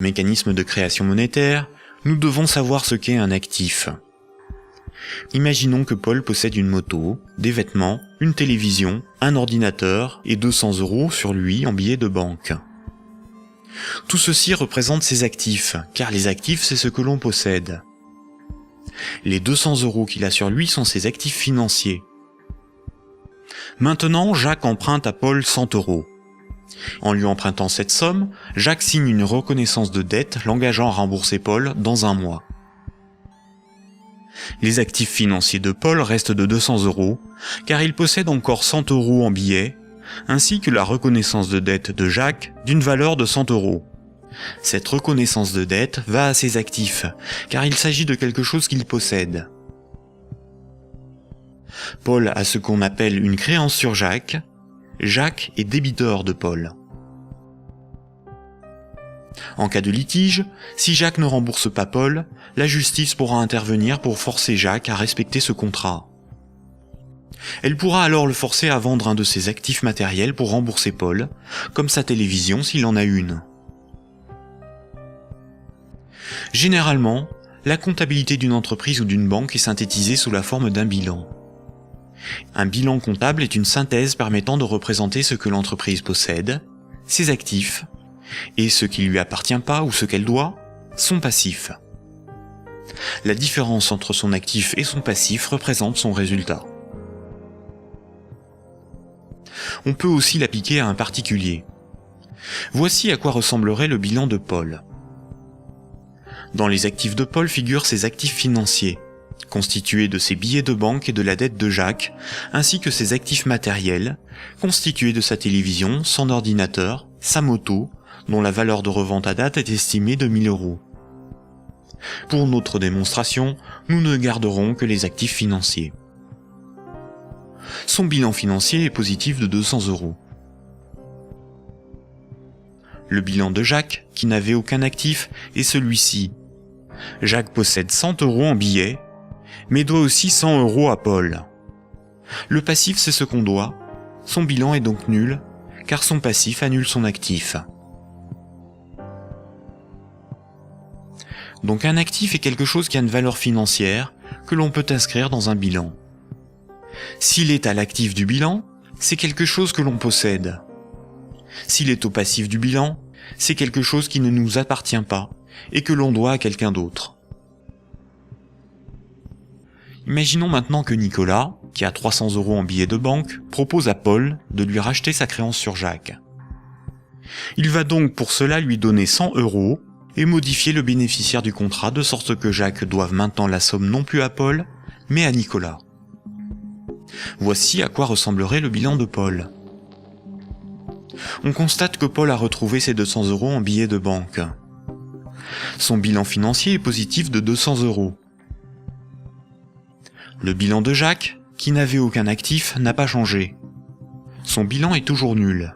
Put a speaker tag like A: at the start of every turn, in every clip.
A: Mécanisme de création monétaire, nous devons savoir ce qu'est un actif. Imaginons que Paul possède une moto, des vêtements, une télévision, un ordinateur et 200 € sur lui en billets de banque. Tout ceci représente ses actifs, car les actifs c'est ce que l'on possède. Les 200 € qu'il a sur lui sont ses actifs financiers. Maintenant, Jacques emprunte à Paul 100 €. En lui empruntant cette somme, Jacques signe une reconnaissance de dette l'engageant à rembourser Paul dans un mois. Les actifs financiers de Paul restent de 200 €, car il possède encore 100 € en billets, ainsi que la reconnaissance de dette de Jacques d'une valeur de 100 €. Cette reconnaissance de dette va à ses actifs, car il s'agit de quelque chose qu'il possède. Paul a ce qu'on appelle une créance sur Jacques. Jacques est débiteur de Paul. En cas de litige, si Jacques ne rembourse pas Paul, la justice pourra intervenir pour forcer Jacques à respecter ce contrat. Elle pourra alors le forcer à vendre un de ses actifs matériels pour rembourser Paul, comme sa télévision s'il en a une. Généralement, la comptabilité d'une entreprise ou d'une banque est synthétisée sous la forme d'un bilan. Un bilan comptable est une synthèse permettant de représenter ce que l'entreprise possède, ses actifs, et ce qui lui appartient pas ou ce qu'elle doit, son passif. La différence entre son actif et son passif représente son résultat. On peut aussi l'appliquer à un particulier. Voici à quoi ressemblerait le bilan de Paul. Dans les actifs de Paul figurent ses actifs financiers, constitués de ses billets de banque et de la dette de Jacques, ainsi que ses actifs matériels, constitués de sa télévision, son ordinateur, sa moto, dont la valeur de revente à date est estimée de 1000 €. Pour notre démonstration, nous ne garderons que les actifs financiers. Son bilan financier est positif de 200 €. Le bilan de Jacques, qui n'avait aucun actif, est celui-ci. Jacques possède 100 € en billets, mais doit aussi 100 € à Paul. Le passif c'est ce qu'on doit, son bilan est donc nul, car son passif annule son actif. Donc un actif est quelque chose qui a une valeur financière que l'on peut inscrire dans un bilan. S'il est à l'actif du bilan, c'est quelque chose que l'on possède. S'il est au passif du bilan, c'est quelque chose qui ne nous appartient pas et que l'on doit à quelqu'un d'autre. Imaginons maintenant que Nicolas, qui a 300 € en billets de banque, propose à Paul de lui racheter sa créance sur Jacques. Il va donc pour cela lui donner 100 € et modifier le bénéficiaire du contrat de sorte que Jacques doive maintenant la somme non plus à Paul, mais à Nicolas. Voici à quoi ressemblerait le bilan de Paul. On constate que Paul a retrouvé ses 200 € en billets de banque. Son bilan financier est positif de 200 €. Le bilan de Jacques, qui n'avait aucun actif, n'a pas changé. Son bilan est toujours nul.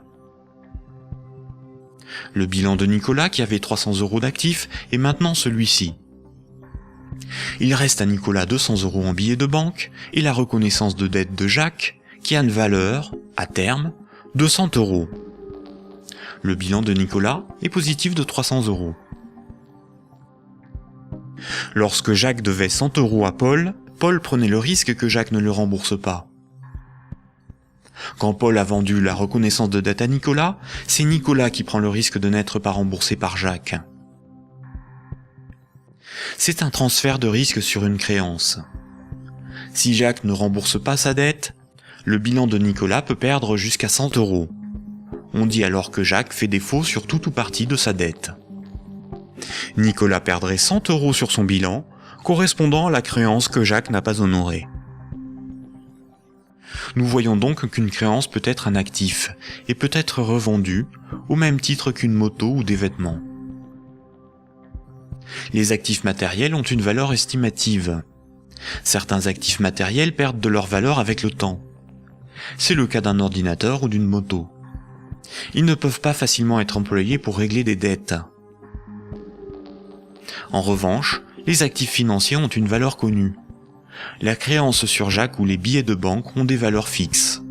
A: Le bilan de Nicolas, qui avait 300 € d'actifs, est maintenant celui-ci. Il reste à Nicolas 200 € en billets de banque et la reconnaissance de dette de Jacques, qui a une valeur, à terme, de 100 €. Le bilan de Nicolas est positif de 300 €. Lorsque Jacques devait 100 € à Paul, Paul prenait le risque que Jacques ne le rembourse pas. Quand Paul a vendu la reconnaissance de dette à Nicolas, c'est Nicolas qui prend le risque de n'être pas remboursé par Jacques. C'est un transfert de risque sur une créance. Si Jacques ne rembourse pas sa dette, le bilan de Nicolas peut perdre jusqu'à 100 €. On dit alors que Jacques fait défaut sur tout ou partie de sa dette. Nicolas perdrait 100 € sur son bilan, correspondant à la créance que Jacques n'a pas honorée. Nous voyons donc qu'une créance peut être un actif et peut être revendue au même titre qu'une moto ou des vêtements. Les actifs matériels ont une valeur estimative. Certains actifs matériels perdent de leur valeur avec le temps. C'est le cas d'un ordinateur ou d'une moto. Ils ne peuvent pas facilement être employés pour régler des dettes. En revanche, les actifs financiers ont une valeur connue. La créance sur Jacques ou les billets de banque ont des valeurs fixes.